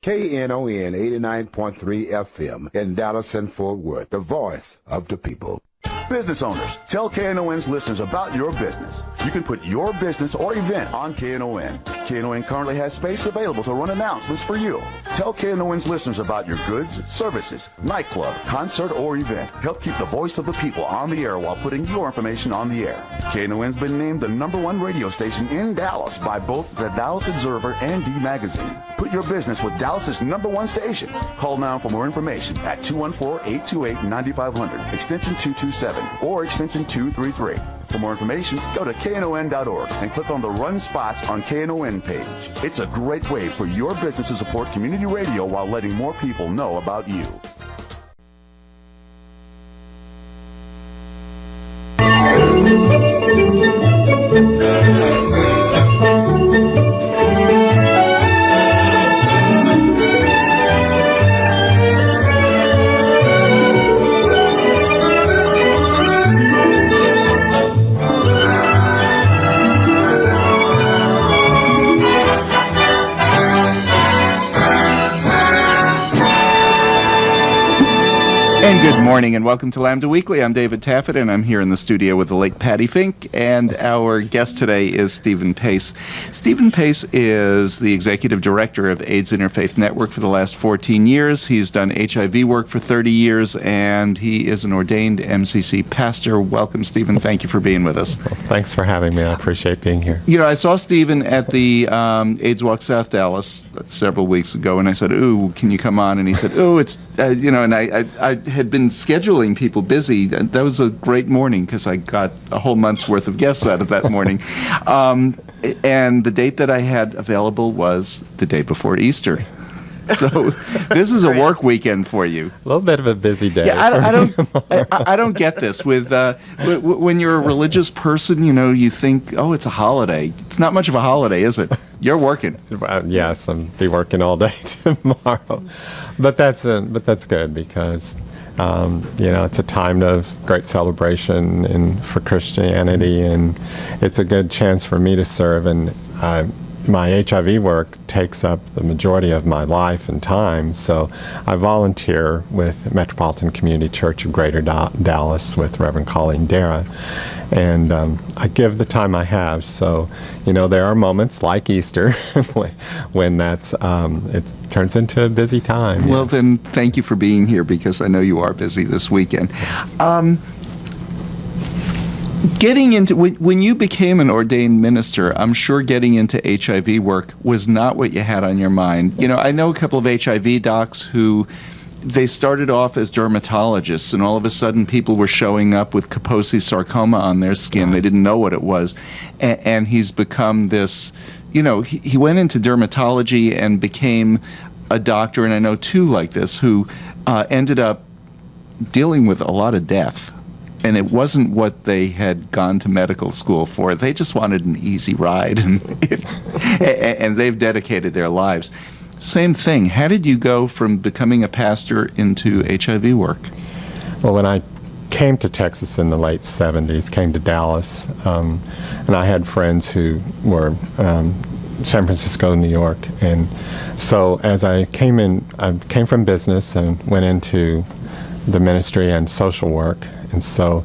KNON 89.3 FM in Dallas and Fort Worth, the voice of the people. Business owners, tell KNON's listeners about your business. You can put your business or event on KNON. KNON currently has space available to run announcements for you. Tell KNON's listeners about your goods, services, nightclub, concert, or event. Help keep the voice of the people on the air while putting your information on the air. KNON's been named the #1 radio station in Dallas by both the Dallas Observer and D Magazine. Put your business with Dallas's #1 station. Call now for more information at 214-828-9500, extension 227, or extension 233. For more information, go to knon.org and click on the Run Spots on KNON page. It's a great way for your business to support community radio while letting more people know about you. And good morning and welcome to Lambda Weekly. I'm David Taffet and I'm here in the studio with the late Patti Fink, and our guest today is Stephen Pace. Stephen Pace is the executive director of AIDS Interfaith Network for the last 14 years. He's done HIV work for 30 years and he is an ordained MCC pastor. Welcome, Stephen. Thank you for being with us. Well, thanks for having me. I appreciate being here. You know, I saw Stephen at the AIDS Walk South Dallas several weeks ago and I said, "Ooh, can you come on?" And he said, "Ooh, it's, and I had been scheduling people busy." That was a great morning because I got a whole month's worth of guests out of that morning. And the date that I had available was the day before Easter. So this is a work weekend for you. A little bit of a busy day. Yeah, I don't get this. When you're a religious person, you think, oh, it's a holiday. It's not much of a holiday, is it? You're working. Yes, I'll be working all day tomorrow. But that's good because it's a time of great celebration and for Christianity, and it's a good chance for me to serve. And my HIV work takes up the majority of my life and time, so I volunteer with Metropolitan Community Church of Greater Dallas with Reverend Colleen Dara, and I give the time I have. So, there are moments like Easter when it turns into a busy time. Well, yes. Then thank you for being here because I know you are busy this weekend. Getting into, when you became an ordained minister, I'm sure getting into HIV work was not what you had on your mind. I know a couple of HIV docs who, they started off as dermatologists, and all of a sudden people were showing up with Kaposi sarcoma on their skin. They didn't know what it was. And he's become this, he went into dermatology and became a doctor, and I know two like this, who ended up dealing with a lot of death. And it wasn't what they had gone to medical school for. They just wanted an easy ride, and they've dedicated their lives. Same thing. How did you go from becoming a pastor into HIV work? Well, when I came to Texas in the late 70s, came to Dallas, and I had friends who were San Francisco, New York. And so as I came from business and went into the ministry and social work. And so,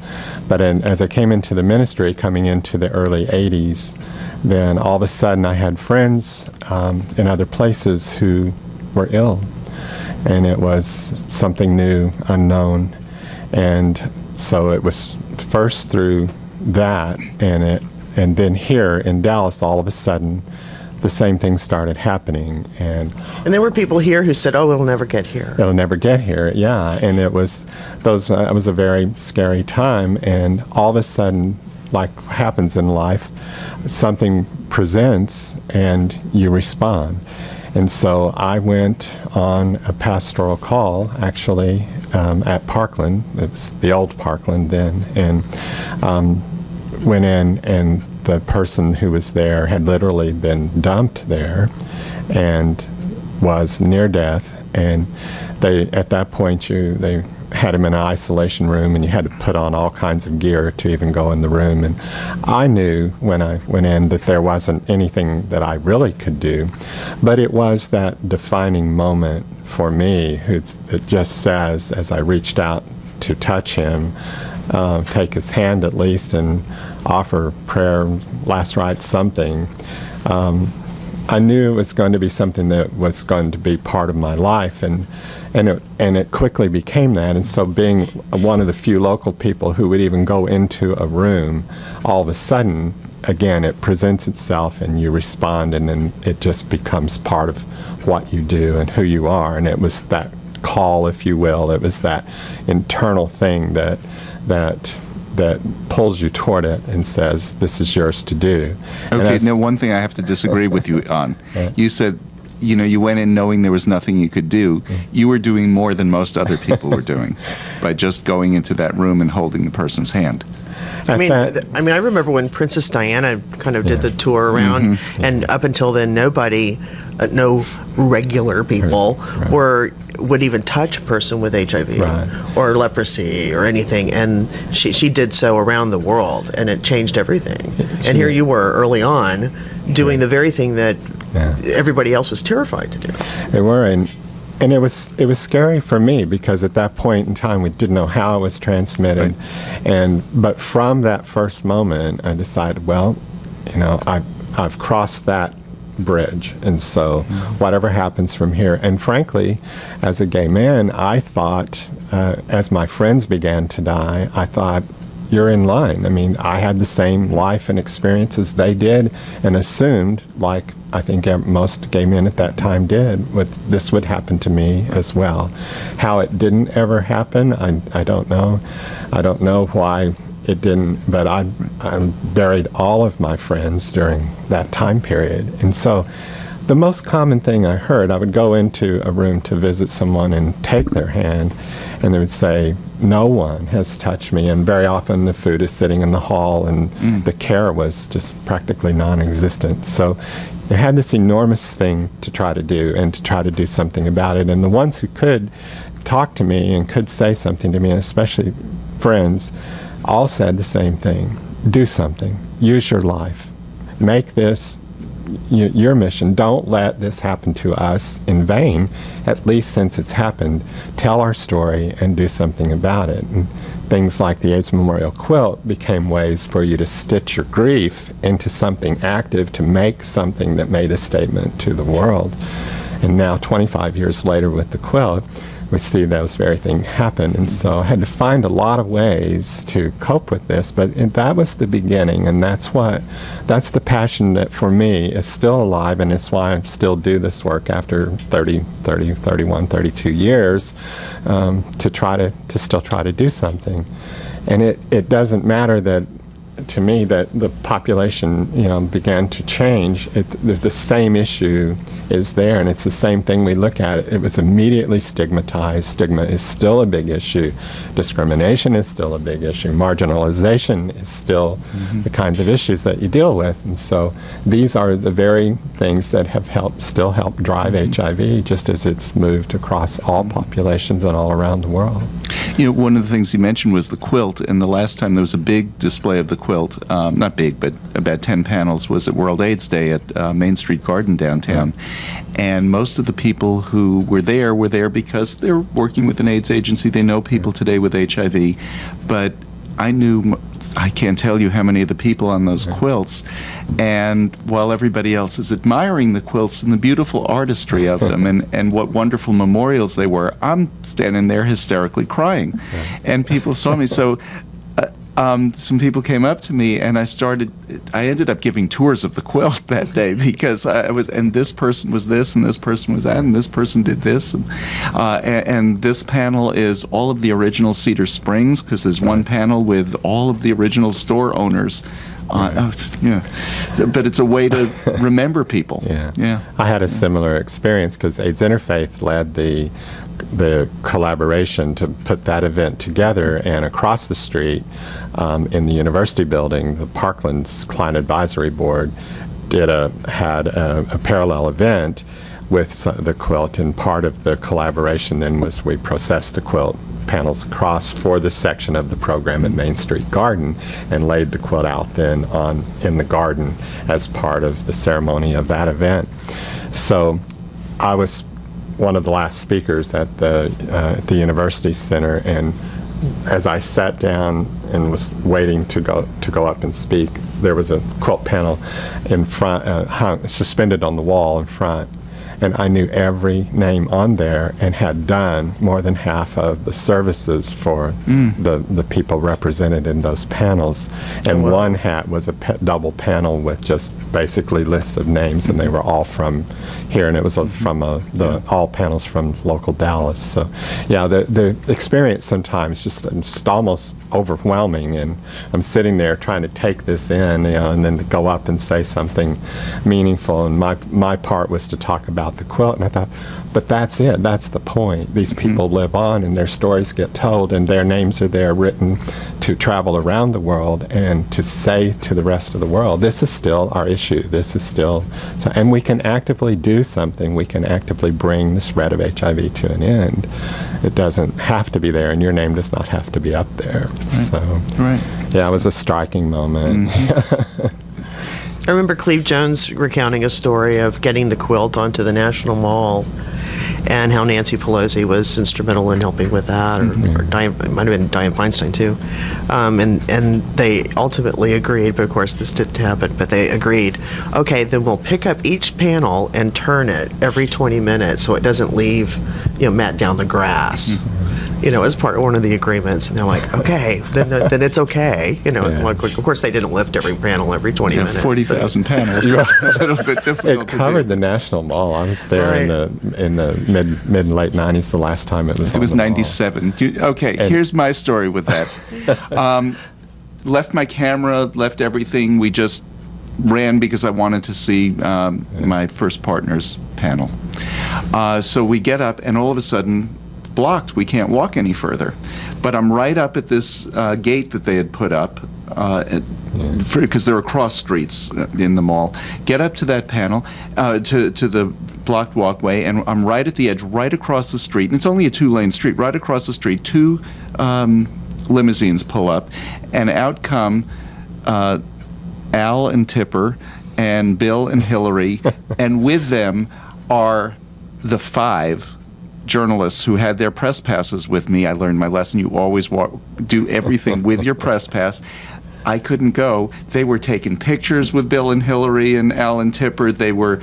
as I came into the ministry, coming into the early 80s, then all of a sudden I had friends in other places who were ill. And it was something new, unknown. And so it was first through that, and then here in Dallas, all of a sudden, the same thing started happening. And there were people here who said, "Oh, it'll never get here." It'll never get here, yeah. And it was it was a very scary time. And all of a sudden, like happens in life, something presents and you respond. And so I went on a pastoral call, actually, at Parkland. It was the old Parkland then, and went in, and the person who was there had literally been dumped there, and was near death, and at that point they had him in an isolation room, and you had to put on all kinds of gear to even go in the room. And I knew when I went in that there wasn't anything that I really could do, but it was that defining moment for me. It just says, as I reached out to touch him, take his hand at least, and offer prayer, last rite, something, I knew it was going to be something that was going to be part of my life, and it quickly became that. And so, being one of the few local people who would even go into a room, all of a sudden, again, it presents itself, and you respond, and then it just becomes part of what you do and who you are. And it was that call, if you will. It was that internal thing that pulls you toward it and says, this is yours to do. Okay, now one thing I have to disagree with you on. You said, you went in knowing there was nothing you could do. You were doing more than most other people were doing by just going into that room and holding the person's hand. I remember when Princess Diana kind of did the tour around, and up until then, nobody, no regular people would even touch a person with HIV or leprosy or anything, and she did so around the world, and it changed everything. And here you were early on doing the very thing that everybody else was terrified to do. They were, and it was scary for me, because at that point in time we didn't know how it was transmitted, but from that first moment I decided, well, I've crossed that bridge, and so whatever happens from here. And frankly, as a gay man, I thought, as my friends began to die, I thought, you're in line. I mean, I had the same life and experiences they did, and assumed, like I think most gay men at that time did, this would happen to me as well. How it didn't ever happen, I don't know. I don't know why it didn't, but I buried all of my friends during that time period. And so the most common thing I heard, I would go into a room to visit someone and take their hand, and they would say, no one has touched me. And very often the food is sitting in the hall, and the care was just practically non-existent. So they had this enormous thing to try to do, and to try to do something about it. And the ones who could talk to me and could say something to me, and especially friends, all said the same thing. Do something. Use your life. Make this your mission. Don't let this happen to us in vain, at least since it's happened. Tell our story and do something about it. And things like the AIDS Memorial Quilt became ways for you to stitch your grief into something active, to make something that made a statement to the world. And now, 25 years later with the quilt, we see those very things happen. And so I had to find a lot of ways to cope with this, but that was the beginning, and that's the passion that for me is still alive, and it's why I still do this work after 31, 32 years, to still try to do something. And it doesn't matter that, to me, that the population, began to change. The same issue is there, and it's the same thing we look at. It was immediately stigmatized. Stigma is still a big issue. Discrimination is still a big issue. Marginalization is still the kinds of issues that you deal with. And so these are the very things that have still helped drive HIV, just as it's moved across all populations and all around the world. One of the things you mentioned was the quilt, and the last time there was a big display of the quilt, not big, but about 10 panels, was at World AIDS Day at Main Street Garden downtown. And most of the people who were there because they're working with an AIDS agency. They know people today with HIV. But I can't tell you how many of the people on those quilts, and while everybody else is admiring the quilts and the beautiful artistry of them and what wonderful memorials they were, I'm standing there hysterically crying. And people saw me. So some people came up to me, and I ended up giving tours of the quilt that day, because and this person was this, and this person was that, and this person did this, and this panel is all of the original Cedar Springs, because there's one panel with all of the original store owners. But it's a way to remember people. I had a similar experience, because AIDS Interfaith led the collaboration to put that event together, and across the street in the university building, the Parkland's Client Advisory Board had a parallel event with the quilt, and part of the collaboration then was we processed the quilt panels across for the section of the program at Main Street Garden and laid the quilt out then in the garden as part of the ceremony of that event. So I was one of the last speakers at the University Center, and as I sat down and was waiting to go up and speak, there was a quilt panel in front, suspended on the wall in front, and I knew every name on there and had done more than half of the services for the people represented in those panels. And one hat was a double panel with just basically lists of names, and they were all from here, and it was from all panels from local Dallas. So, yeah, the experience sometimes just almost overwhelming, and I'm sitting there trying to take this in, and then to go up and say something meaningful. And my part was to talk about the quilt, and I thought, but that's it. That's the point. These people live on, and their stories get told, and their names are there written to travel around the world and to say to the rest of the world, this is still our issue. This is still so, and we can actively do something. We can actively bring the spread of HIV to an end. It doesn't have to be there, and your name does not have to be up there. Right. So, yeah, it was a striking moment. I remember Cleve Jones recounting a story of getting the quilt onto the National Mall, and how Nancy Pelosi was instrumental in helping with that, or Diane, it might have been Dianne Feinstein too, and they ultimately agreed. But of course, this didn't happen. But they agreed. Okay, then we'll pick up each panel and turn it every 20 minutes so it doesn't leave, mat down the grass. As part of one of the agreements, and they're like, okay, then it's okay. Like, of course, they didn't lift every panel every 20 minutes. 40,000 panels. It's a little bit difficult. It covered the National Mall. I was there in the mid and late 90s. The last time it was. It was 97. Here's my story with that. Left my camera, left everything. We just ran because I wanted to see my first partner's panel. So we get up, and all of a sudden, blocked. We can't walk any further. But I'm right up at this gate that they had put up because there are cross streets in the mall. Get up to that panel, to the blocked walkway, and I'm right at the edge, right across the street. And it's only a 2-lane street. Right across the street, 2 limousines pull up, and out come Al and Tipper and Bill and Hillary, and with them are the 5 journalists who had their press passes with me. I learned my lesson. You always do everything with your press pass. I couldn't go. They were taking pictures with Bill and Hillary and Al and Tipper. They were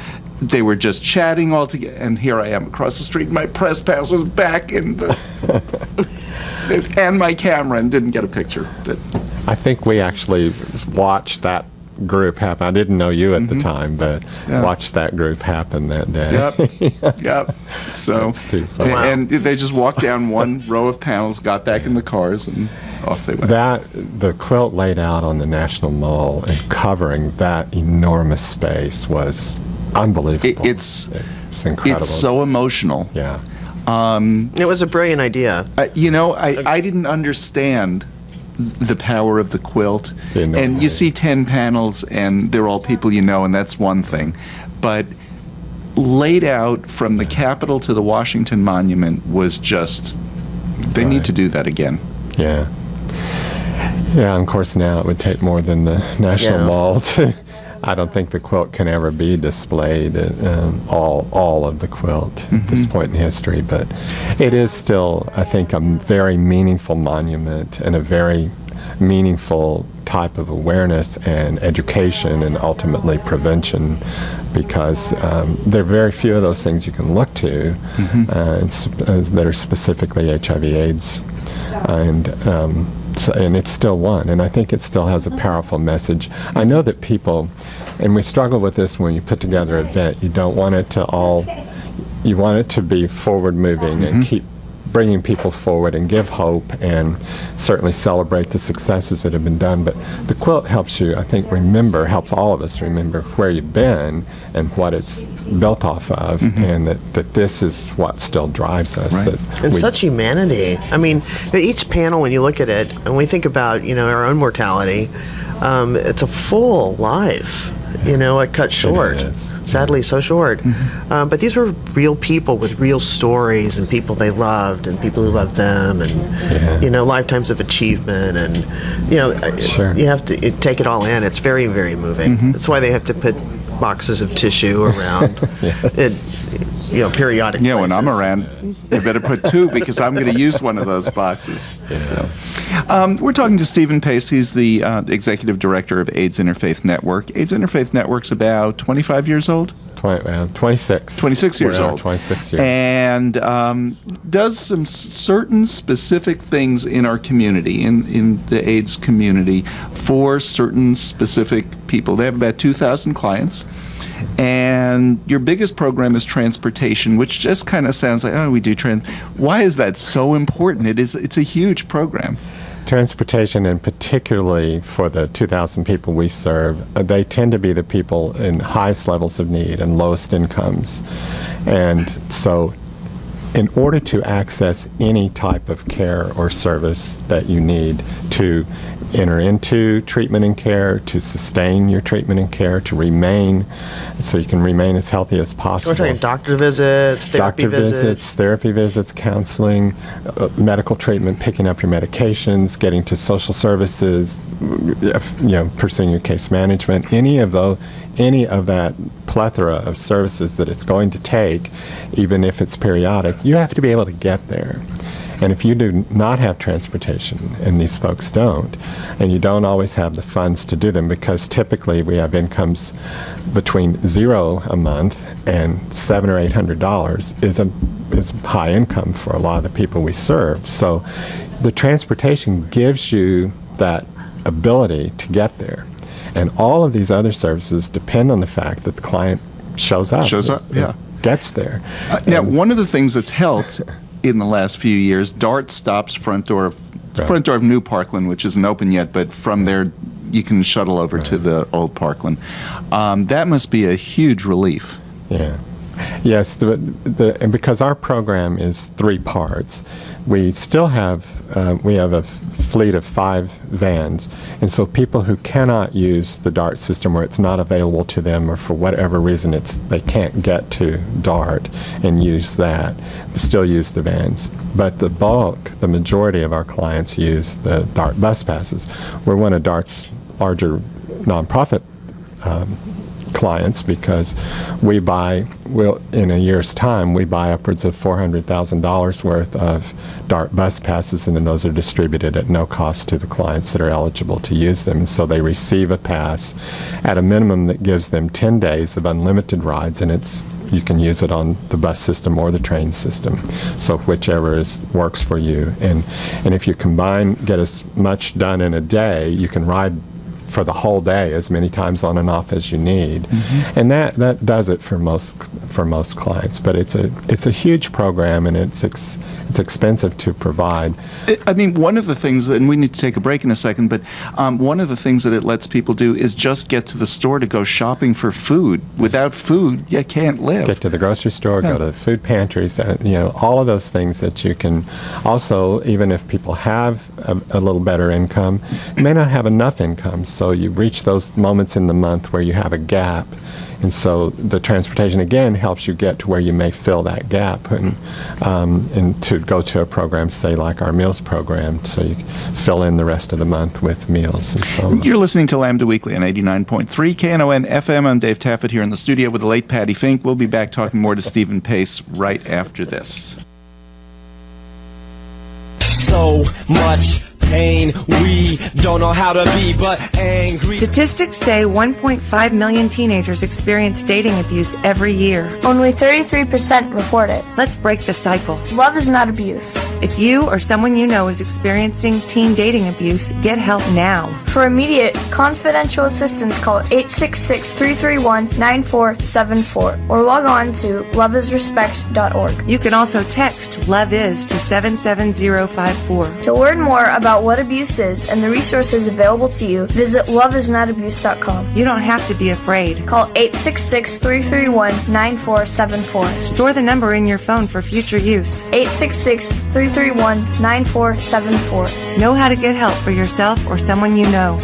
just chatting all together. And here I am across the street. My press pass was back in and my camera, and didn't get a picture. But I think we actually watched that group happen. I didn't know you at the time, but watched that group happen that day. Yep. So, and they just walked down one row of panels, got back in the cars, and off they went. The quilt laid out on the National Mall and covering that enormous space was unbelievable. It's incredible. It's so emotional. Yeah. It was a brilliant idea. I didn't understand the power of the quilt. And you see 10 panels, and they're all people you know, and that's one thing. But laid out from the Capitol to the Washington Monument was just, they need to do that again. Yeah. Yeah, and of course now it would take more than the National Mall to, I don't think the quilt can ever be displayed, all of the quilt at this point in history, but it is still, I think, a very meaningful monument and a very meaningful type of awareness and education and ultimately prevention, because there are very few of those things you can look to that are specifically HIV/AIDS, and it's still one, and I think it still has a powerful message. I know that people, and we struggle with this when you put together an event, you don't want it to you want it to be forward-moving and keep bringing people forward and give hope and certainly celebrate the successes that have been done. But the quilt helps you, I think, helps all of us remember where you've been and what it's built off of, and that this is what still drives us. And such humanity. I mean, each panel, when you look at it, and we think about, our own mortality, it's a full life. It cut short. Sadly, so short. But these were real people with real stories, and people they loved, and people who loved them, and lifetimes of achievement, and you have to take it all in. It's very, very moving. That's why they have to put boxes of tissue around periodic Yeah, places. when I'm around, you better put 2 because I'm going to use one of those boxes. So, we're talking to Stephen Pace. He's the executive director of AIDS Interfaith Network. AIDS Interfaith Network's about 25 years old? 26. 26 years old. 26 years. And does some certain specific things in our community, in the AIDS community, for certain specific people. They have about 2,000 clients. And your biggest program is transportation, which just kind of sounds like, we do Why is that so important? It's a huge program. Transportation, and particularly for the 2,000 people we serve, they tend to be the people in highest levels of need and lowest incomes. And so in order to access any type of care or service that you need to enter into treatment and care, to sustain your treatment and care, to remain, so you can remain as healthy as possible. We're talking doctor visits, therapy visits, counseling, medical treatment, picking up your medications, getting to social services, pursuing your case management, any of that plethora of services that it's going to take, even if it's periodic, you have to be able to get there. And if you do not have transportation, and these folks don't, and you don't always have the funds to do them, because typically we have incomes between $0 a month and $700 or $800 is high income for a lot of the people we serve. So the transportation gives you that ability to get there. And all of these other services depend on the fact that the client shows up. Gets there. Now, one of the things that's helped in the last few years, DART stops front door of New Parkland, which isn't open yet, but from there you can shuttle over to the old Parkland. That must be a huge relief. Yeah. Yes, and because our program is 3 parts, we still have a fleet of 5 vans, and so people who cannot use the DART system, where it's not available to them, or for whatever reason they can't get to DART and use that, they still use the vans. But the majority of our clients use the DART bus passes. We're one of DART's larger nonprofit clients, because in a year's time, we buy upwards of $400,000 worth of DART bus passes, and then those are distributed at no cost to the clients that are eligible to use them. So they receive a pass at a minimum that gives them 10 days of unlimited rides, and you can use it on the bus system or the train system, so whichever works for you. And if you get as much done in a day, you can ride for the whole day as many times on and off as you need. And that does it for most clients. But it's a huge program, and it's expensive to provide. I mean, one of the things, and we need to take a break in a second, but one of the things that it lets people do is just get to the store to go shopping for food. Without food, you can't live. Get to the grocery store, go to the food pantries, all of those things that you can. Also, even if people have a little better income, you may not have enough income. So you reach those moments in the month where you have a gap. And so the transportation, again, helps you get to where you may fill that gap, and to go to a program, say, like our meals program, so you fill in the rest of the month with meals. And so you're listening to Lambda Weekly on 89.3 Knon FM. I'm Dave Taffet here in the studio with the late Patti Fink. We'll be back talking more to Stephen Pace right after this. So much pain, we don't know how to be but angry. Statistics say 1.5 million teenagers experience dating abuse every year. Only 33% report it. Let's break the cycle. Love is not abuse. If you or someone you know is experiencing teen dating abuse, get help now. For immediate, confidential assistance, call 866-331-9474 or log on to loveisrespect.org. You can also text Love Is to 77054. To learn more about what abuse is and the resources available to you, visit loveisnotabuse.com. You don't have to be afraid. Call 866-331-9474. Store the number in your phone for future use. 866-331-9474. Know how to get help for yourself or someone you know.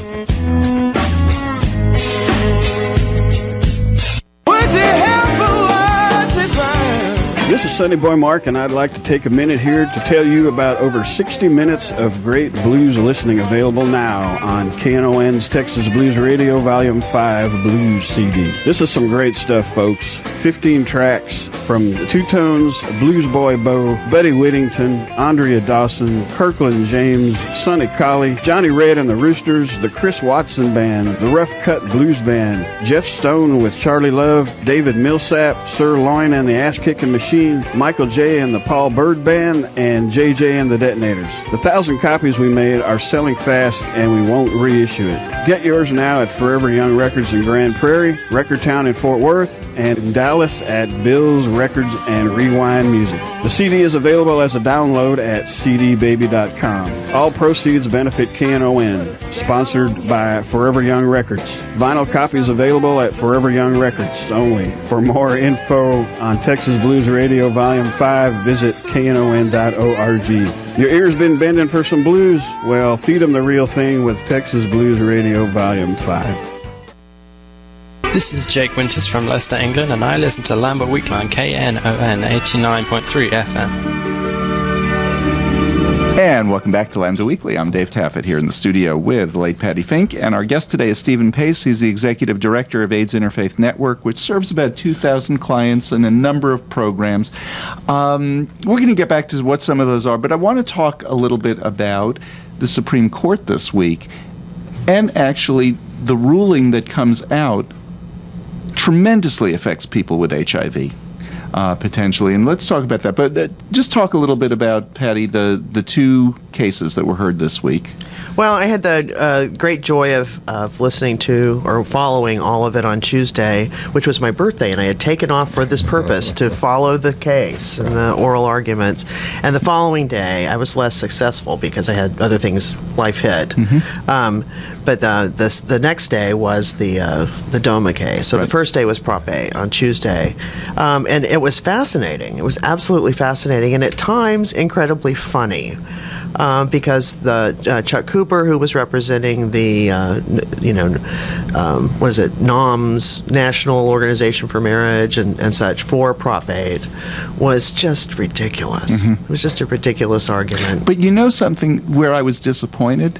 This is Sunny Boy Mark, and I'd like to take a minute here to tell you about over 60 minutes of great blues listening available now on KNON's Texas Blues Radio Volume 5 Blues CD. This is some great stuff, folks. 15 tracks from the Two Tones, Blues Boy Bo, Buddy Whittington, Andrea Dawson, Kirkland James, Sonny Colley, Johnny Red and the Roosters, the Chris Watson Band, the Rough Cut Blues Band, Jeff Stone with Charlie Love, David Millsap, Sir Loin and the Ass Kicking Machine, Michael J. and the Paul Bird Band, and JJ and the Detonators. The 1,000 copies we made are selling fast, and we won't reissue it. Get yours now at Forever Young Records in Grand Prairie, Record Town in Fort Worth, and in Dallas at Bill's Records and Rewind Music. The CD is available as a download at cdbaby.com. All proceeds benefit KNON, sponsored by Forever Young Records. Vinyl copies available at Forever Young Records only. For more info on Texas Blues Radio Volume 5, visit knon.org. Your ears been bending for some blues? Well, feed them the real thing with Texas Blues Radio Volume 5. This is Jake Winters from Leicester, England, and I listen to Lambda Weekly on KNON 89.3 FM. And welcome back to Lambda Weekly. I'm Dave Taffet here in the studio with the late Patti Fink, and our guest today is Stephen Pace. He's the executive director of AIDS Interfaith Network, which serves about 2,000 clients in a number of programs. We're going to get back to what some of those are, but I want to talk a little bit about the Supreme Court this week, and actually the ruling that comes out tremendously affects people with HIV. Potentially, and let's talk about that. But just talk a little bit about, Patti, the two cases that were heard this week. Well, I had the great joy of listening to or following all of it on Tuesday, which was my birthday, and I had taken off for this purpose to follow the case and the oral arguments. And the following day, I was less successful because I had other things, life hit. But the next day was the DOMA case. So the first day was Prop A on Tuesday, and it was fascinating. It was absolutely fascinating, and at times incredibly funny. Because the Chuck Cooper, who was representing the, what is it, NOMS, National Organization for Marriage and such, for Prop 8, was just ridiculous. It was just a ridiculous argument. But you know something where I was disappointed?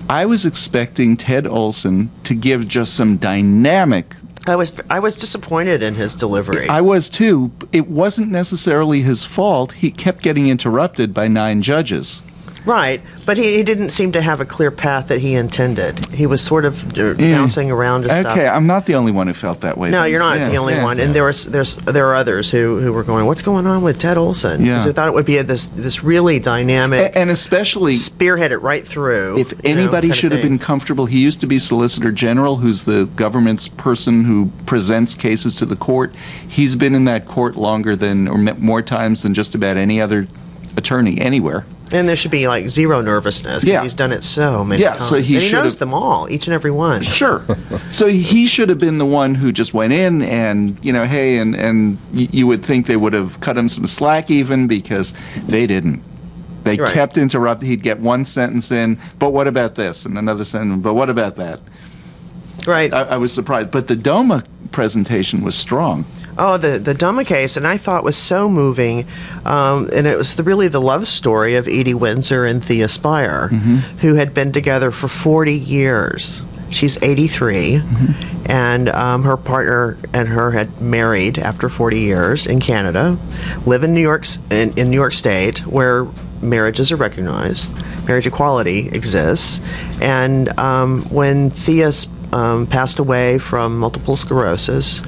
I was expecting Ted Olson to give just some dynamic. I was disappointed in his delivery. I was too. It wasn't necessarily his fault. He kept getting interrupted by 9 judges. Right, but he didn't seem to have a clear path that he intended. He was sort of bouncing around and stuff. Okay, I'm not the only one who felt that way. No, you're not the only one. And there are others who were going, what's going on with Ted Olson? Because they thought it would be this really dynamic, and especially spearhead it right through. If anybody should have been comfortable, he used to be Solicitor General, who's the government's person who presents cases to the court. He's been in that court longer than, or more times than just about any other attorney anywhere. And there should be like zero nervousness because he's done it so many times. So he knows them all, each and every one. Sure. So he should have been the one who just went in and, hey, and you would think they would have cut him some slack even, because they didn't. They kept interrupting. He'd get one sentence in, but what about this? And another sentence, but what about that? Right. I was surprised. But the DOMA presentation was strong. Oh, the DOMA case, and I thought was so moving, and it was really the love story of Edie Windsor and Thea Spire, who had been together for 40 years. She's 83, and her partner and her had married after 40 years in Canada, live in New York State, where marriages are recognized, marriage equality exists, and when Thea passed away from multiple sclerosis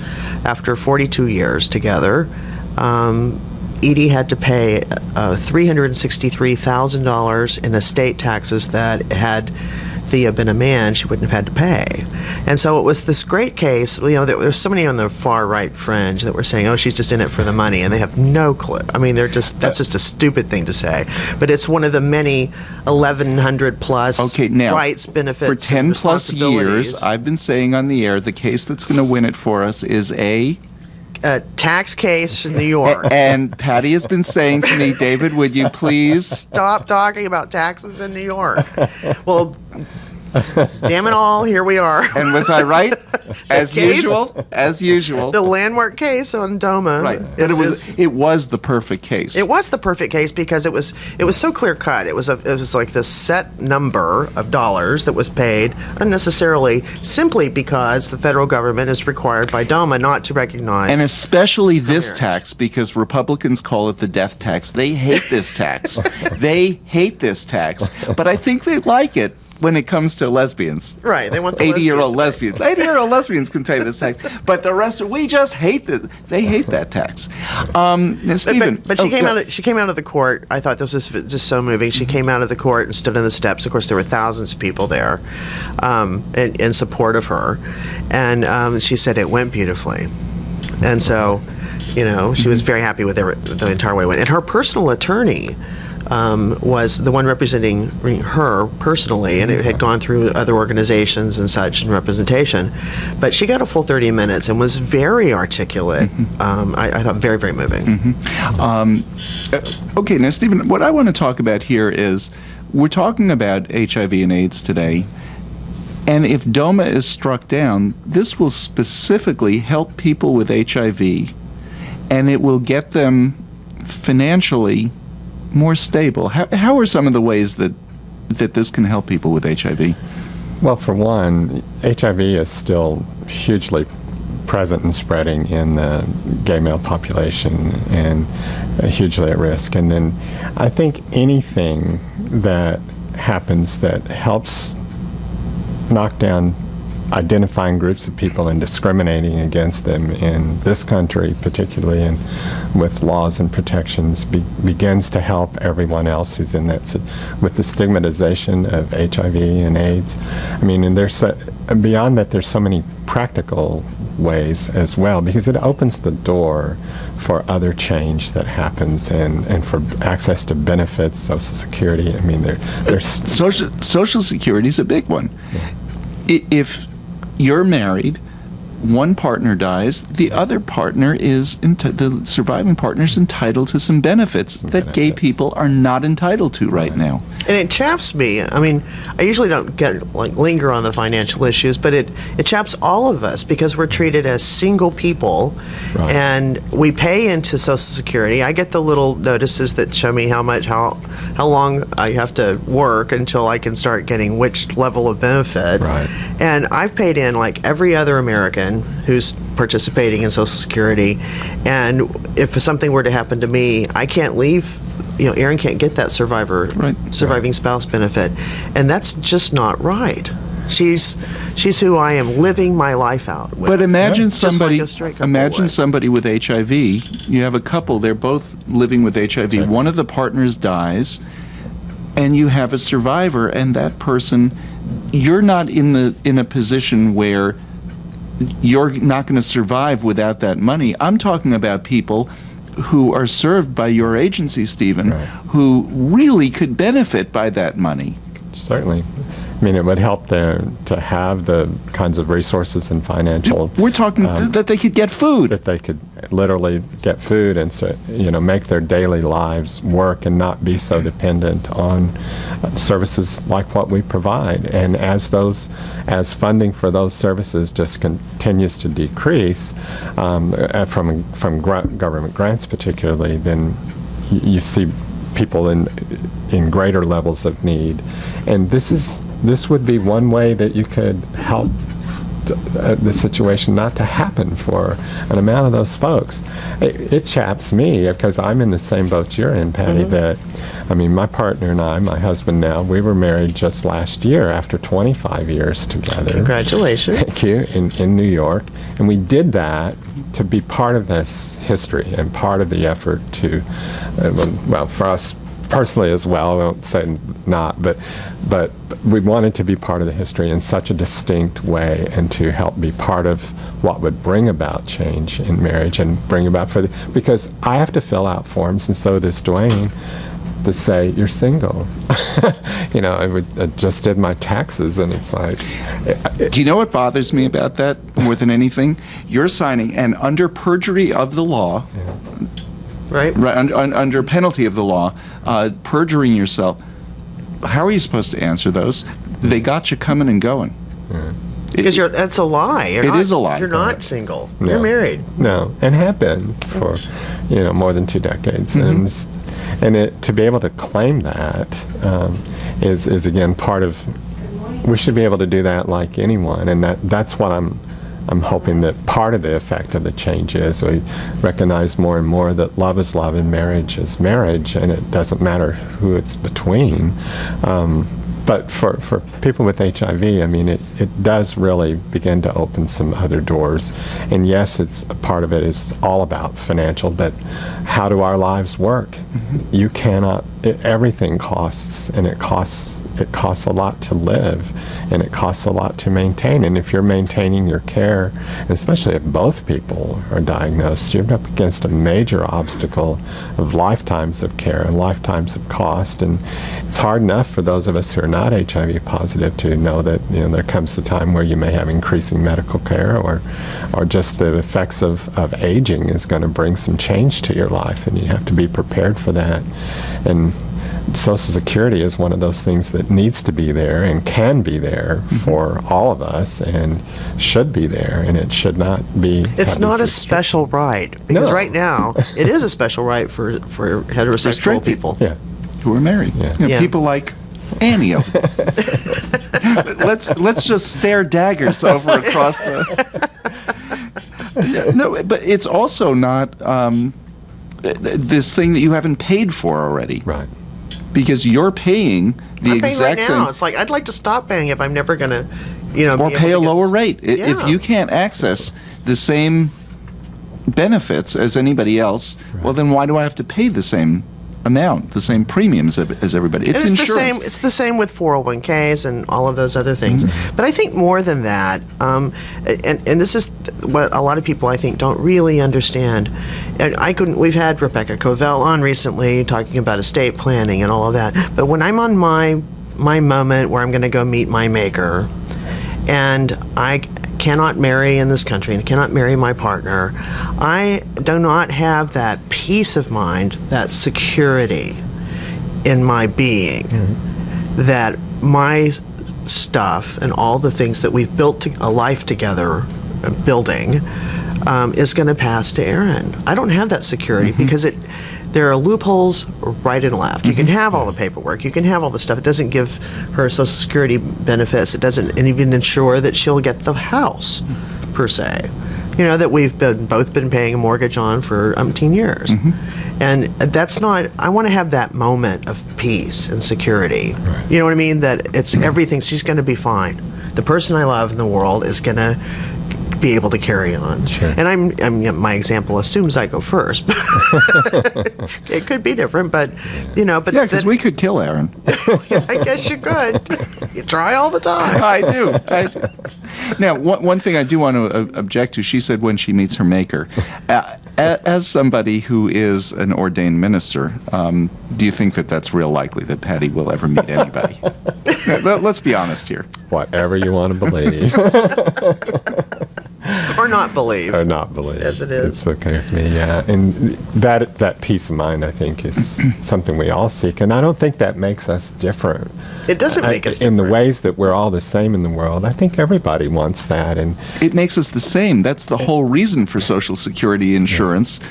after 42 years together, Edie had to pay $363,000 in estate taxes that had Thea been a man, she wouldn't have had to pay. And so it was this great case. There's so many on the far right fringe that were saying, oh, she's just in it for the money, and they have no clue. I mean, that's just a stupid thing to say. But it's one of the many 1,100 plus rights, benefits, for 10 plus years, I've been saying on the air, the case that's going to win it for us is a tax case in New York. And Patti has been saying to me, David, would you please stop talking about taxes in New York? Well, Damn it all, here we are. And was I right? As case? usual. As usual. The landmark case on DOMA. Right. But it was the perfect case. It was the perfect case because it was so clear cut. It was like this set number of dollars that was paid unnecessarily, simply because the federal government is required by DOMA not to recognize. And especially this tax, because Republicans call it the death tax. They hate this tax. They hate this tax. But I think they like it when it comes to lesbians. Right, they want the 80-year-old lesbians. 80-year-old lesbians can pay this tax. But the rest we just hate they hate that tax. Stephen. But she came out of the court. I thought this was just so moving. She came out of the court and stood on the steps. Of course, there were thousands of people there in support of her. And she said it went beautifully. And so, she was very happy with the entire way it went. And her personal attorney was the one representing her personally, and it had gone through other organizations and such in representation. But she got a full 30 minutes and was very articulate. I thought very, very moving. Okay, now, Stephen, what I want to talk about here is we're talking about HIV and AIDS today. And if DOMA is struck down, this will specifically help people with HIV, and it will get them financially more stable. How are some of the ways that this can help people with HIV? Well, for one, HIV is still hugely present and spreading in the gay male population and hugely at risk. And then I think anything that happens that helps knock down identifying groups of people and discriminating against them in this country particularly, and with laws and protections, begins to help everyone else who's in that. So with the stigmatization of HIV and AIDS, I mean, and there's beyond that, there's so many practical ways as well, because it opens the door for other change that happens and for access to benefits, Social Security. I mean, there's Social Security is a big one. Yeah. If you're married, one partner dies, the other partner the surviving partner is entitled to some benefits that gay people are not entitled to right now. And it chaps me. I mean, I usually don't linger on the financial issues, but it chaps all of us because we're treated as single people, and we pay into Social Security. I get the little notices that show me how long I have to work until I can start getting which level of benefit. Right. And I've paid in like every other American who's participating in Social Security, and if something were to happen to me, I can't leave. Erin can't get that surviving spouse benefit, and that's just not right. She's who I am living my life out with. But imagine somebody with HIV. You have a couple; they're both living with HIV. Okay. One of the partners dies, and you have a survivor, and that person, you're not in a position where you're not going to survive without that money. I'm talking about people who are served by your agency, Stephen, who really could benefit by that money. Certainly. I mean, it would help them to have the kinds of resources and financial. We're talking that they could get food. That they could literally get food and make their daily lives work and not be so dependent on services like what we provide. And as funding for those services just continues to decrease from government grants particularly, then you see people in greater levels of need. And this would be one way that you could help the situation not to happen for an amount of those folks. It chaps me because I'm in the same boat you're in, Patti, that, I mean, my partner and I, my husband now, we were married just last year after 25 years together. Congratulations. Thank you, in New York. And we did that to be part of this history and part of the effort to, for us personally as well, I won't say not, but we wanted to be part of the history in such a distinct way and to help be part of what would bring about change in marriage and bring about because I have to fill out forms, and so does Dwayne, to say you're single. I just did my taxes, and it's like. Do you know what bothers me about that more than anything? You're signing, and under perjury of the law. Yeah. Right. Under penalty of the law, perjuring yourself. How are you supposed to answer those? They got you coming and going. Because that's a lie. It is a lie. You're not single. No. You're married. No, and have been for more than 2 decades, and to be able to claim that is again part of. We should be able to do that like anyone, and that's what I'm hoping that part of the effect of the change is. We recognize more and more that love is love and marriage is marriage, and it doesn't matter who it's between. But for people with HIV, I mean, it does really begin to open some other doors. And yes, it's a part of it is all about financial, but how do our lives work? You cannot, everything costs, and it costs a lot to live, and it costs a lot to maintain. And if you're maintaining your care, especially if both people are diagnosed, you're up against a major obstacle of lifetimes of care and lifetimes of cost. And it's hard enough for those of us who are not HIV positive to know that there comes the time where you may have increasing medical care, or just the effects of aging is going to bring some change to your life, and you have to be prepared for that. And Social Security is one of those things that needs to be there and can be there for all of us, and should be there, and it should not be. It's not a special right, because right now it is a special right for heterosexual people. Yeah, who are married. Yeah. People like Annie. let's just stare daggers over across the. No, but it's also not this thing that you haven't paid for already. Right. Because you're paying the exact same. Right now. It's like I'd like to stop paying if I'm never going to, or pay a lower rate. If you can't access the same benefits as anybody else, well, then why do I have to pay the same amount, the same premiums as everybody? It's insurance. It's the same with 401ks and all of those other things. But I think more than that, and this is what a lot of people I think don't really understand. And we've had Rebecca Covell on recently talking about estate planning and all of that. But when I'm on my moment where I'm going to go meet my maker, and I cannot marry in this country and cannot marry my partner, I do not have that peace of mind, that security in my being, that my stuff and all the things that we've built a life together building is going to pass to Erin. I don't have that security because there are loopholes right and left. You can have all the paperwork. You can have all the stuff. It doesn't give her Social Security benefits. It doesn't even ensure that she'll get the house, per se. That we've both been paying a mortgage on for umpteen years. And that's not, I want to have that moment of peace and security. Right. You know what I mean? That it's everything, she's going to be fine. The person I love in the world is going to be able to carry on. Sure. And my example assumes I go first. It could be different, but but yeah, because we could kill Erin. I guess you could. You try all the time. I do. Now, one thing I do want to object to. She said when she meets her maker, as somebody who is an ordained minister, do you think that that's real likely that Patti will ever meet anybody? Let's be honest here. Whatever you want to believe. Or not believe. Or not believe. As it is. It's okay with me, yeah. And that peace of mind, I think, is something we all seek. And I don't think that makes us different. It doesn't make us different. In the ways that we're all the same in the world, I think everybody wants that. And it makes us the same. That's the whole reason for Social Security insurance.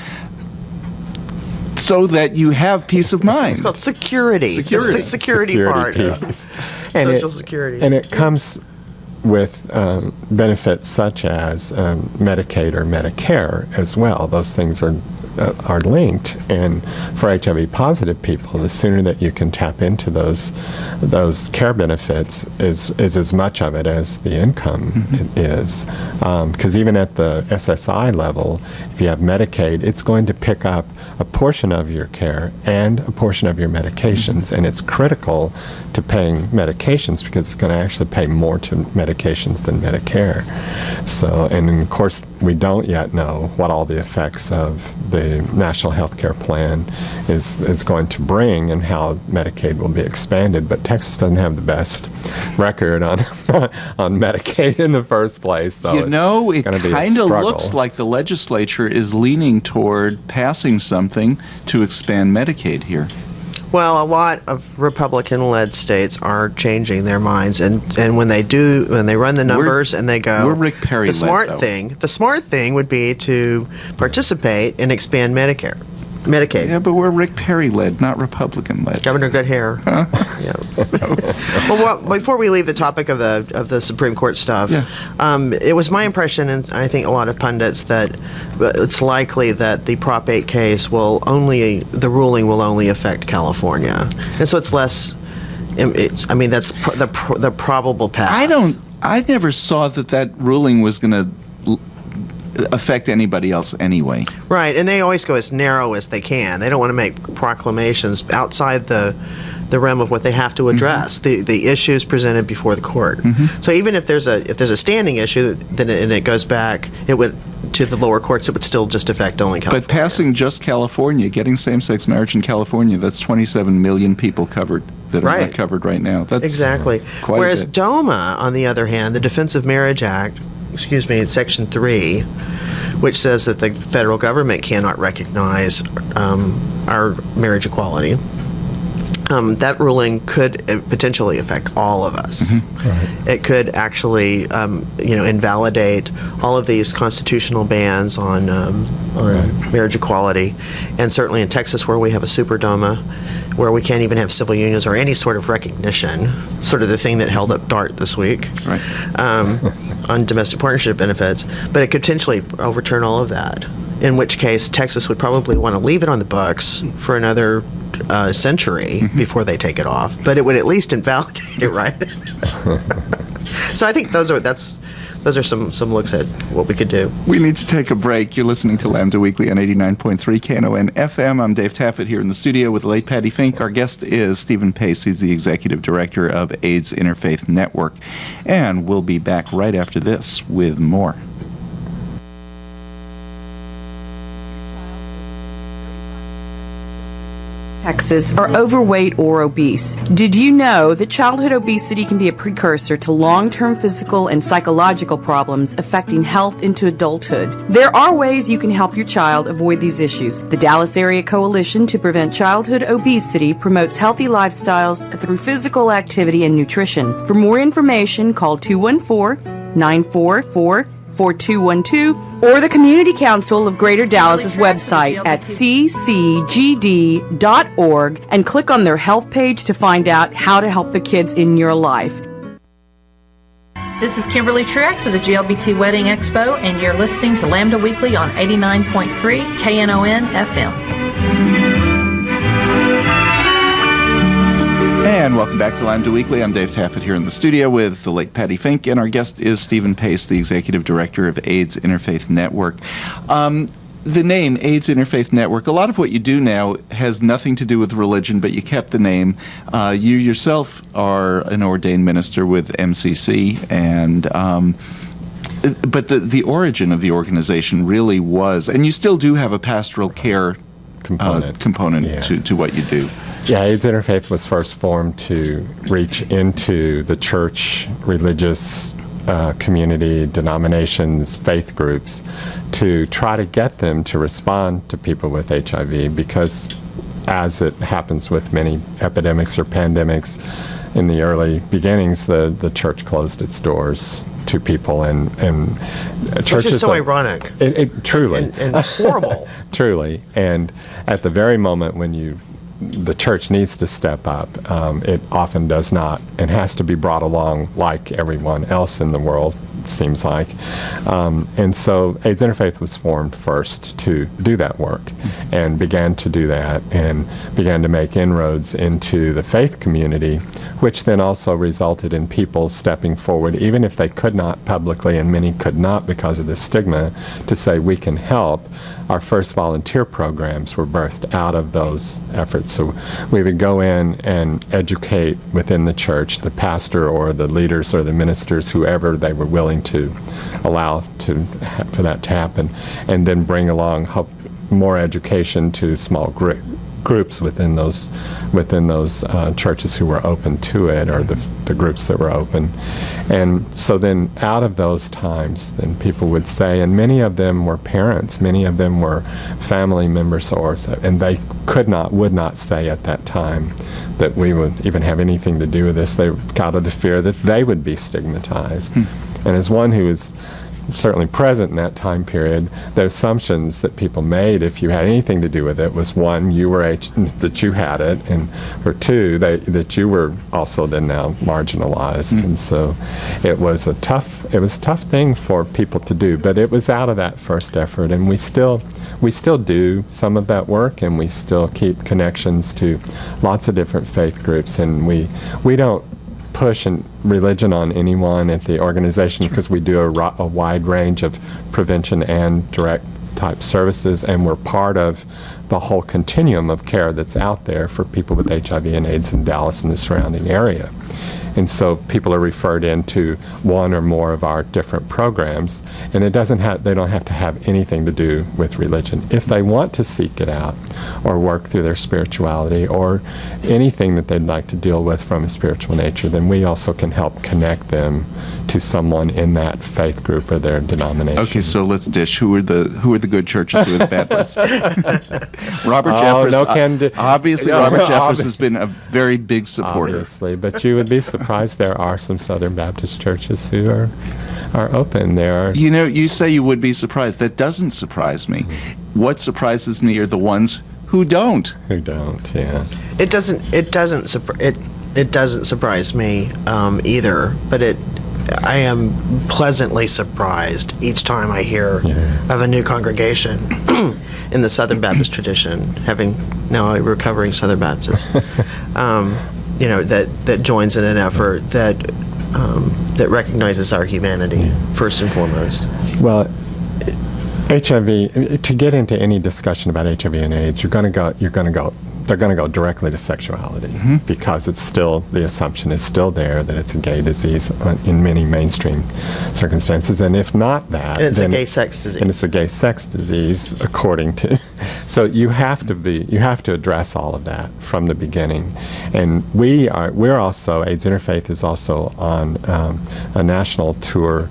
So that you have peace of mind. It's called security. It's the security part of Social Security. And it comes with benefits such as Medicaid or Medicare as well. Those things are linked, and for HIV positive people, the sooner that you can tap into those care benefits is as much of it as the income is. Because even at the SSI level, if you have Medicaid, it's going to pick up a portion of your care and a portion of your medications, and it's critical to paying medications because it's going to actually pay more to medications than Medicare. So, and of course, we don't yet know what all the effects of the National Health Care Plan is going to bring and how Medicaid will be expanded, but Texas doesn't have the best record on Medicaid in the first place. So it kind of looks like the legislature is leaning toward passing something to expand Medicaid here. Well, a lot of Republican-led states are changing their minds, and when they run the numbers and they go, we're Rick Perry. The smart thing would be to participate and expand Medicaid. Yeah, but we're Rick Perry led, not Republican led. Governor Good Hair. Huh? Yeah. Well, before we leave the topic of the Supreme Court stuff, it was my impression, and I think a lot of pundits, that it's likely that the Prop 8 case the ruling will only affect California, and so it's less. That's the probable path. I never saw that ruling was going to affect anybody else anyway. Right, and they always go as narrow as they can. They don't want to make proclamations outside the realm of what they have to address, the issues presented before the court. So even if there's a standing issue, then it goes back, it would to the lower courts, it would still just affect only California. But passing just California, getting same-sex marriage in California, that's 27 million people covered that are not covered right now. That's exactly. Whereas DOMA, on the other hand, the Defense of Marriage Act, Section 3, which says that the federal government cannot recognize our marriage equality. That ruling could potentially affect all of us. It could actually, invalidate all of these constitutional bans on marriage equality, and certainly in Texas, where we have a superdoma, where we can't even have civil unions or any sort of recognition, sort of the thing that held up DART this week, on domestic partnership benefits. But it could potentially overturn all of that, in which case Texas would probably want to leave it on the books for another century before they take it off. But it would at least invalidate it, right? So I think those are some looks at what we could do. We need to take a break. You're listening to Lambda Weekly on 89.3 Knon FM. I'm Dave Taffet here in the studio with the late Patti Fink. Our guest is Stephen Pace. He's the executive director of AIDS Interfaith Network. And we'll be back right after this with more. Texas are overweight or obese. Did you know that childhood obesity can be a precursor to long-term physical and psychological problems affecting health into adulthood? There are ways you can help your child avoid these issues. The Dallas Area Coalition to Prevent Childhood Obesity promotes healthy lifestyles through physical activity and nutrition. For more information, call 214-944-4212 or the Community Council of Greater Dallas's website at ccgd.org and click on their health page to find out how to help the kids in your life. This is Kimberly Truex of the GLBT Wedding Expo, and you're listening to Lambda Weekly on 89.3 KNON FM. And welcome back to Lambda Weekly. I'm Dave Taffet here in the studio with the late Patti Fink, and our guest is Stephen Pace, the executive director of AIDS Interfaith Network. The name AIDS Interfaith Network, a lot of what you do now has nothing to do with religion, but you kept the name. You yourself are an ordained minister with MCC, and but the origin of the organization really was, and you still do have a pastoral care component to what you do. Yeah, AIDS Interfaith was first formed to reach into the church, religious community, denominations, faith groups, to try to get them to respond to people with HIV, because as it happens with many epidemics or pandemics, in the early beginnings, the church closed its doors to people, and churches. Which is so ironic. It truly. And horrible. Truly. And at the very moment when the church needs to step up, it often does not, and has to be brought along like everyone else in the world, it seems like. And so AIDS Interfaith was formed first to do that work, and began to do that, and began to make inroads into the faith community, which then also resulted in people stepping forward, even if they could not publicly, and many could not because of the stigma, to say we can help. Our first volunteer programs were birthed out of those efforts. So we would go in and educate within the church, the pastor or the leaders or the ministers, whoever they were willing to allow for that to happen, and then bring along more education to small groups within those churches who were open to it, or the groups that were open. And so then out of those times, then people would say, and many of them were parents, many of them were family members, and they would not say at that time that we would even have anything to do with this. They got out of the fear that they would be stigmatized. And as one who was certainly present in that time period, the assumptions that people made if you had anything to do with it was, one, you were that you had it, and or two, that you were also then now marginalized. And so it was a tough thing for people to do, but it was out of that first effort, and we still do some of that work, and we still keep connections to lots of different faith groups, and we don't push religion on anyone at the organization, because we do a wide range of prevention and direct type services, and we're part of the whole continuum of care that's out there for people with HIV and AIDS in Dallas and the surrounding area. And so people are referred into one or more of our different programs, and they don't have to have anything to do with religion. If they want to seek it out or work through their spirituality or anything that they'd like to deal with from a spiritual nature, then we also can help connect them to someone in that faith group or their denomination. Okay, so let's dish. Who are the good churches? Who are the bad ones? Robert Jeffress. Obviously, Robert Jeffress has been a very big supporter. Obviously, but you would be surprised. There are some Southern Baptist churches who are open. You know, you say you would be surprised. That doesn't surprise me. What surprises me are the ones who don't. Who don't? Yeah. It doesn't surprise me either. But I am pleasantly surprised each time I hear of a new congregation in the Southern Baptist tradition, having now a recovering Southern Baptist. That joins in an effort that recognizes our humanity first and foremost. Well, HIV. To get into any discussion about HIV and AIDS, they're going to go directly to sexuality, because it's still, the assumption is still there that it's a gay disease in many mainstream circumstances, and if not that, it's a gay sex disease. And it's a gay sex disease, according to. So you have to address all of that from the beginning, and we're also, AIDS Interfaith is also on a national tour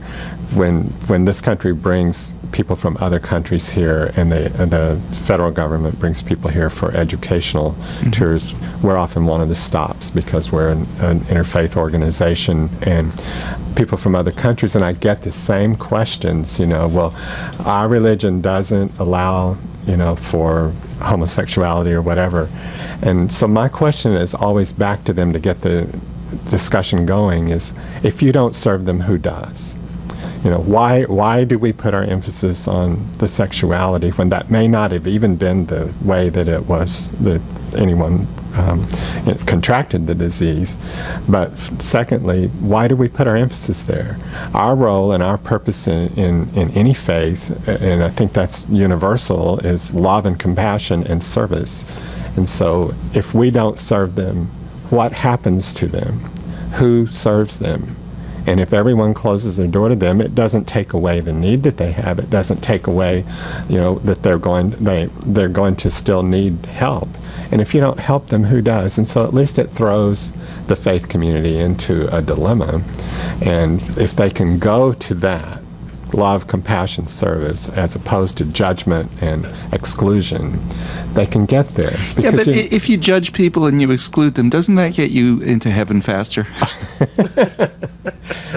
when this country brings people from other countries here, and the federal government brings people here for educational tours. We're often one of the stops, because we're an interfaith organization, and people from other countries, and I get the same questions, well, our religion doesn't allow, for homosexuality or whatever. And so my question is always back to them to get the discussion going is, if you don't serve them, who does? Why do we put our emphasis on the sexuality when that may not have even been the way that it was that anyone contracted the disease? But secondly, why do we put our emphasis there? Our role and our purpose in any faith, and I think that's universal, is love and compassion and service. And so if we don't serve them, what happens to them? Who serves them? And if everyone closes their door to them, it doesn't take away the need that they have. It doesn't take away, that they're going to still need help. And if you don't help them, who does? And so at least it throws the faith community into a dilemma. And if they can go to that, love, compassion, service, as opposed to judgment and exclusion, they can get there. Yeah, but if you judge people and you exclude them, doesn't that get you into heaven faster?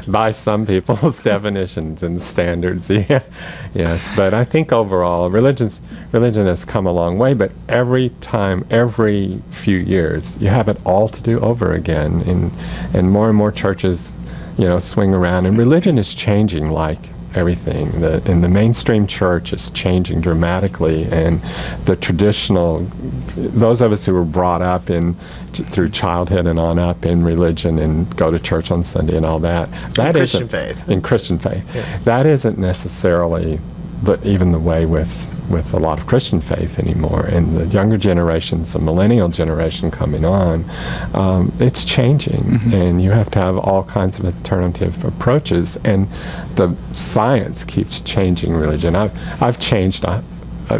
By some people's definitions and standards, yeah. Yes, but I think overall, religion has come a long way, but every few years, you have it all to do over again, and more churches, swing around, and religion is changing like everything. And the mainstream church is changing dramatically, and the traditional, those of us who were brought up through childhood and on up in religion and go to church on Sunday and all that Christian faith. In Christian faith. Yeah. That isn't necessarily even the way with a lot of Christian faith anymore. And the younger generations, the millennial generation coming on, it's changing, and you have to have all kinds of alternative approaches, and the science keeps changing religion. I've changed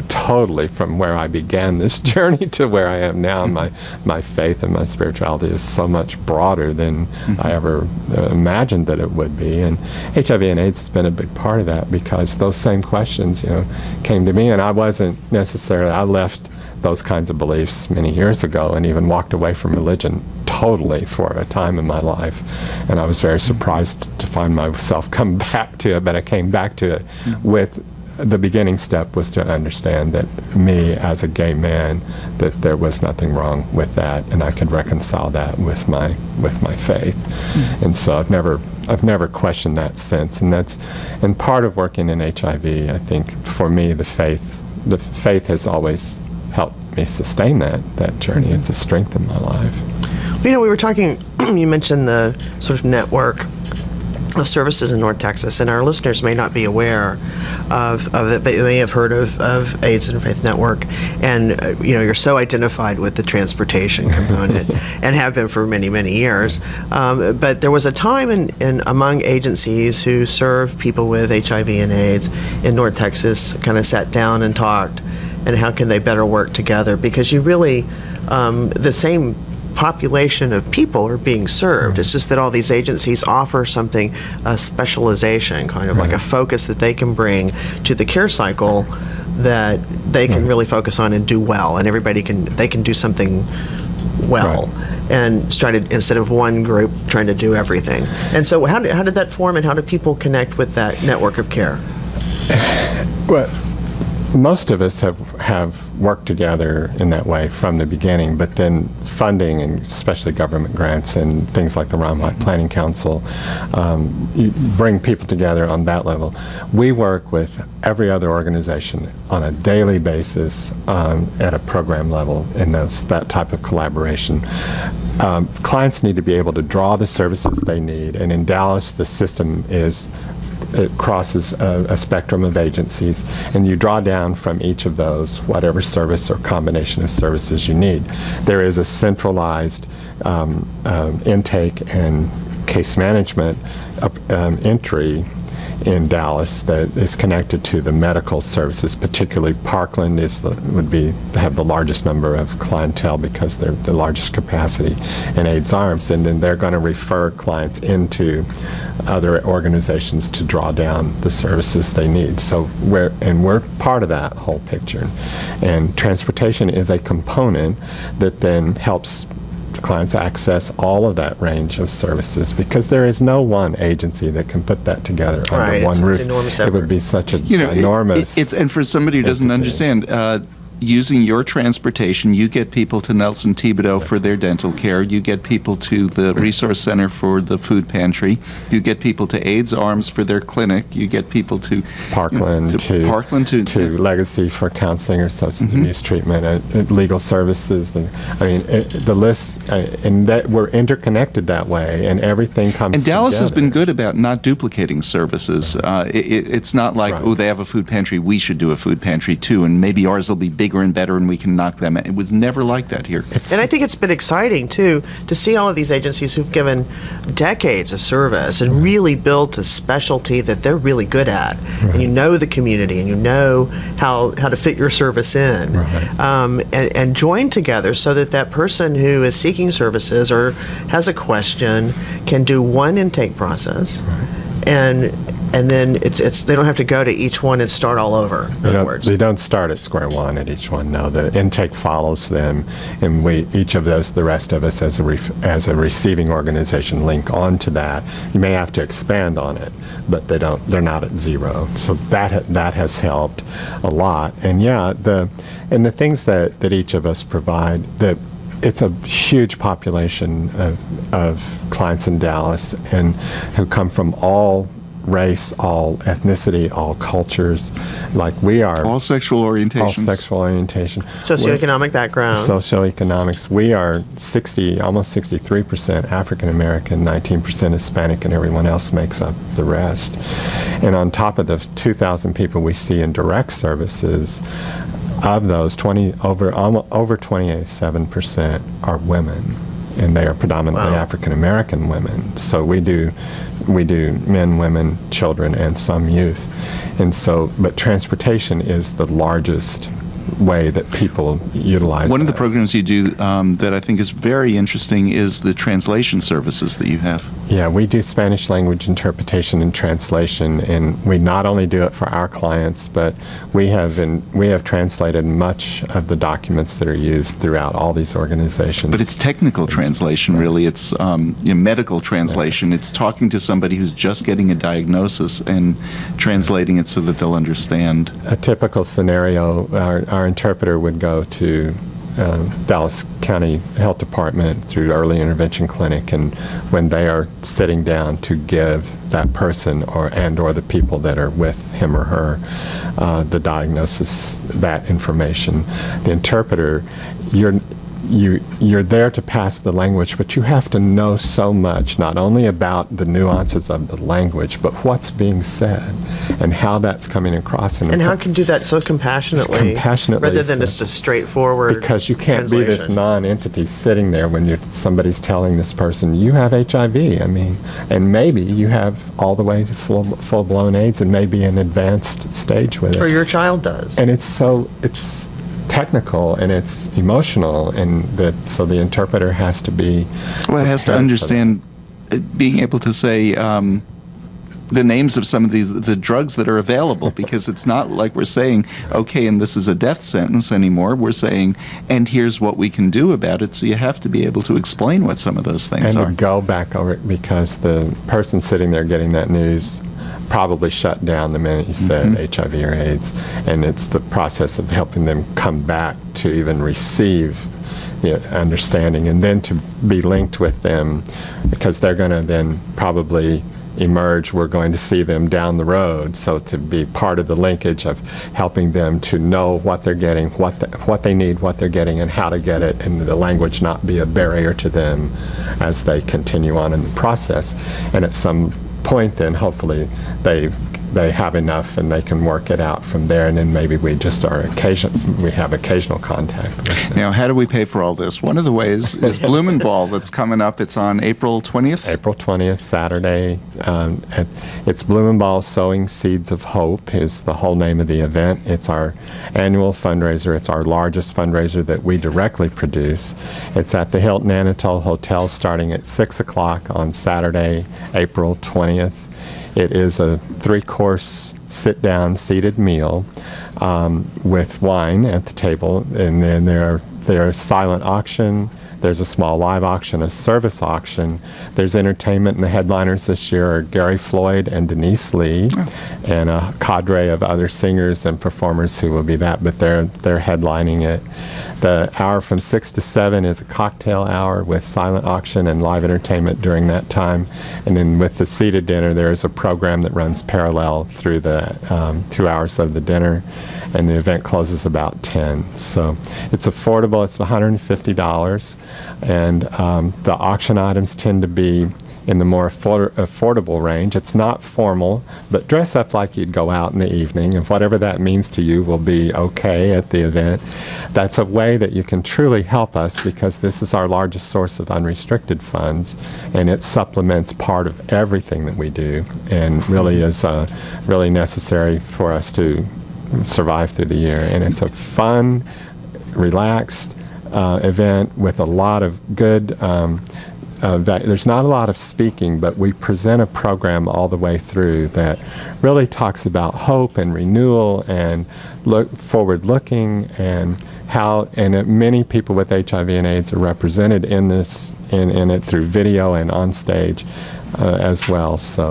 totally from where I began this journey to where I am now. My faith and my spirituality is so much broader than I ever imagined that it would be. And HIV and AIDS has been a big part of that, because those same questions, came to me, and I wasn't necessarily, I left those kinds of beliefs many years ago and even walked away from religion totally for a time in my life. And I was very surprised to find myself come back to it, but I came back to it with the beginning step was to understand that me as a gay man, that there was nothing wrong with that, and I could reconcile that with my faith. And so I've never questioned that since, and part of working in HIV, I think for me the faith has always helped me sustain that journey. It's a strength in my life. We were talking, you mentioned the sort of network of services in North Texas, and our listeners may not be aware of it, but they may have heard of AIDS Interfaith Network, and you're so identified with the transportation component and have been for many, many years. But there was a time in among agencies who serve people with HIV and AIDS in North Texas kind of sat down and talked, and how can they better work together, because you really, the same population of people are being served. It's just that all these agencies offer something, a specialization, kind of like a focus that they can bring to the care cycle that they can really focus on and do well, and they can do something well, and instead of one group trying to do everything. And so how did that form, and how do people connect with that network of care? Well, most of us have worked together in that way from the beginning, but then funding, and especially government grants and things like the Rhineland Planning Council, you bring people together on that level. We work with every other organization on a daily basis at a program level in that type of collaboration. Clients need to be able to draw the services they need, and in Dallas the system it crosses a spectrum of agencies, and you draw down from each of those whatever service or combination of services you need. There is a centralized intake and case management entry in Dallas that is connected to the medical services. Particularly Parkland would have the largest number of clientele because they're the largest capacity in AIDS arms, and then they're going to refer clients into other organizations to draw down the services they need. So we're part of that whole picture, and transportation is a component that then helps clients access all of that range of services, because there is no one agency that can put that together under one roof. It would be such an enormous. And for somebody who doesn't understand, using your transportation, you get people to Nelson Thibodeau for their dental care. You get people to the Resource Center for the food pantry. You get people to AIDS Arms for their clinic. You get people to Parkland, to Legacy for counseling or substance abuse treatment, legal services. The list, and that we're interconnected that way, and everything comes And Dallas together. has been good about not duplicating services. It's not like, they have a food pantry, we should do a food pantry too, and maybe ours will be bigger and better and we can knock them out. It was never like that here. And I think it's been exciting too to see all of these agencies who've given decades of service and really built a specialty that they're really good at. And you know the community, and you know how to fit your service in, and join together so that person who is seeking services or has a question can do one intake process, and then it's they don't have to go to each one and start all over. They don't start at square one at each one. No, the intake follows them, and each of those, the rest of us as a receiving organization, link onto that. You may have to expand on it, but they're not at zero. So that has helped a lot. And the things that each of us provide, it's a huge population of clients in Dallas, and who come from all race, all ethnicity, all cultures, like we are. All sexual orientations. All sexual orientation. Socioeconomic backgrounds. Socioeconomics. We are almost 63% African American, 19% Hispanic, and everyone else makes up the rest. And on top of the 2,000 people we see in direct services, of those, over 27% are women, and they are predominantly African American women. So we do we do men, women, children, and some youth. And so, but transportation is the largest way that people utilize One of the this. programs you do that I think is very interesting is the translation services that you have. Yeah, we do Spanish language interpretation and translation, and we not only do it for our clients, but we have translated much of the documents that are used throughout all these organizations. But it's technical translation, really. It's medical translation. It's talking to somebody who's just getting a diagnosis and translating it so that they'll understand. A typical scenario, our interpreter would go to Dallas County Health Department through the Early Intervention Clinic, and when they are sitting down to give that person or the people that are with him or her the diagnosis, that information, the interpreter, you're there to pass the language, but you have to know so much, not only about the nuances of the language, but what's being said and how that's coming across. And how can do that so compassionately rather than just a straightforward because you can't translation. be this non-entity sitting there when somebody's telling this person, you have HIV, and maybe you have all the way to full-blown AIDS and maybe an advanced stage with it. Or your child does. And it's technical and it's emotional, and so the interpreter has to be has to understand being able to say the names of some of the drugs that are available, because it's not like we're saying, okay, and this is a death sentence anymore. We're saying, and here's what we can do about it. So you have to be able to explain what some of those things are. And to go back over it, because the person sitting there getting that news probably shut down the minute you said HIV or AIDS, and it's the process of helping them come back to even receive the understanding, and then to be linked with them, because they're going to then probably emerge. We're going to see them down the road, so to be part of the linkage of helping them to know what they're getting, what they need, what they're getting, and how to get it, and the language not be a barrier to them as they continue on in the process. And at some point then hopefully they have enough and they can work it out from there, and then maybe we have occasional contact with them. Now, how do we pay for all this? One of the ways is Bloomin' Ball that's coming up. It's on April 20th? April 20th, Saturday. It's Bloomin' Ball Sowing Seeds of Hope is the whole name of the event. It's our annual fundraiser. It's our largest fundraiser that we directly produce. It's at the Hilton Anatole Hotel starting at 6 o'clock on Saturday, April 20th. It is a 3-course sit-down seated meal with wine at the table, and then there's silent auction. There's a small live auction, a service auction. There's entertainment, and the headliners this year are Gary Floyd and Denise Lee, and a cadre of other singers and performers who will be that, but they're headlining it. The hour from 6 to 7 is a cocktail hour with silent auction and live entertainment during that time. And then with the seated dinner, there is a program that runs parallel through the 2 hours of the dinner, and the event closes about 10. So it's affordable. It's $150, and the auction items tend to be in the more affordable range. It's not formal, but dress up like you'd go out in the evening, and whatever that means to you will be okay at the event. That's a way that you can truly help us, because this is our largest source of unrestricted funds, and it supplements part of everything that we do, and really is really necessary for us to survive through the year. And it's a fun, relaxed event with a lot of good there's not a lot of speaking, but we present a program all the way through that really talks about hope and renewal and forward-looking, and how many people with HIV and AIDS are represented in this in it through video and on stage as well. So,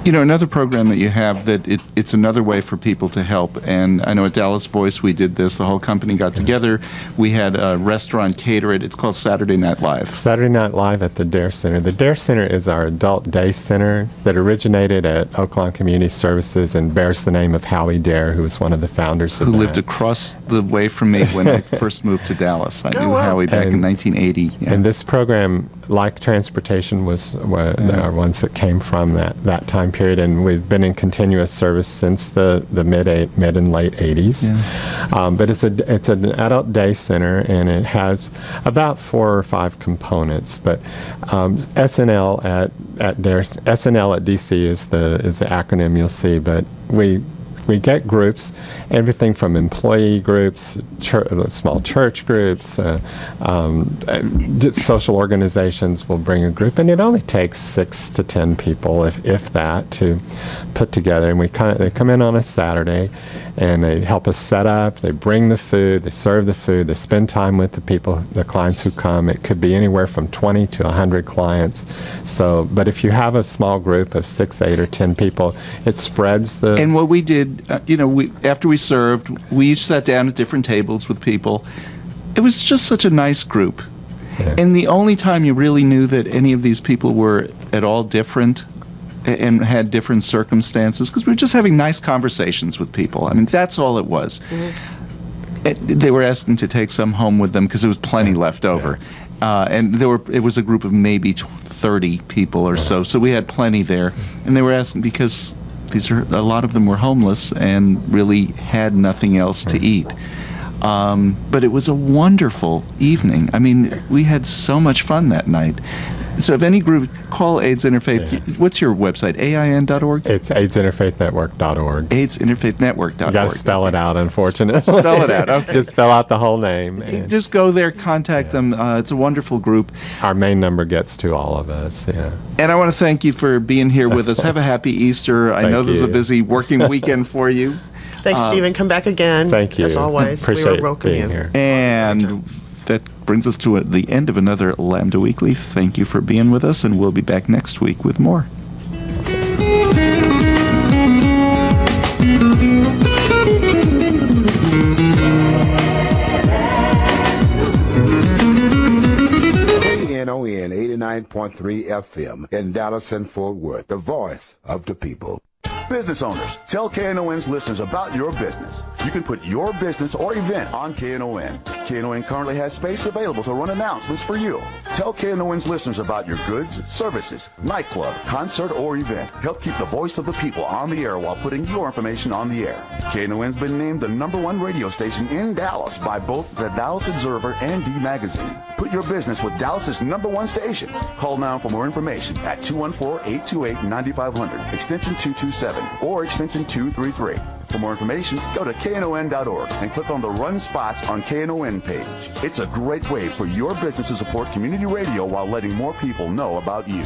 another program that you have that it's another way for people to help. And I know at Dallas Voice we did this. The whole company got together. We had a restaurant cater it. It's called Saturday Night Live. Saturday Night Live at the Dare Center. The Dare Center is our adult day center that originated at Oaklawn Community Services and bears the name of Howie Dare, who was one of the founders of who lived across the way from me when I first moved to Dallas. I knew Howie back in 1980. Yeah. And this program, like transportation, was are ones that came from that time period, and we've been in continuous service since the mid and late 80s. Yeah. But it's an adult day center, and it has about 4 or 5 components. But SNL at DC is the acronym you'll see, but we get groups, everything from employee groups, small church groups, social organizations will bring a group, and it only takes 6 to 10 people, if that, to put together. And they come in on a Saturday, and they help us set up. They bring the food, they serve the food, they spend time with the clients who come. It could be anywhere from 20 to 100 clients. So, but if you have a small group of 6, 8, or 10 people, it spreads the. And what we did, after we served, we each sat down at different tables with people. It was just such a nice group. Yeah. And the only time you really knew that any of these people were at all different and had different circumstances, because we were just having nice conversations with people. I mean, that's all it was. Mm-hmm. They were asking to take some home with them because there was plenty left over. And it was a group of maybe 30 people or so we had plenty there. And they were asking because a lot of them were homeless and really had nothing else to eat. But it was a wonderful evening. I mean, we had so much fun that night. So if any group, call AIDS Interfaith. Yeah. What's your website, AIN.org? It's AIDSinterfaithNetwork.org. AIDSinterfaithNetwork.org. You got to spell it out, unfortunately. Spell it out, okay. Just spell out the whole name. Just go there, contact them. It's a wonderful group. Our main number gets to all of us, yeah. And I want to thank you for being here with us. Have a happy Easter. I know this is a busy working weekend for you. Thanks, Stephen. Come back again. Thank you. As always. Appreciate we welcome being you. Here. And that brings us to the end of another Lambda Weekly. Thank you for being with us, and we'll be back next week with more. KNON 89.3 FM in Dallas and Fort Worth, the voice of the people. Business owners, tell KNON's listeners about your business. You can put your business or event on KNON. KNON currently has space available to run announcements for you. Tell KNON's listeners about your goods, services, nightclub, concert, or event. Help keep the voice of the people on the air while putting your information on the air. KNON's been named the #1 radio station in Dallas by both the Dallas Observer and D Magazine. Put your business with Dallas's #1 station. Call now for more information at 214-828-9500, extension 227. Or extension 233. For more information, go to KNON.org and click on the Run Spots on KNON page. It's a great way for your business to support community radio while letting more people know about you.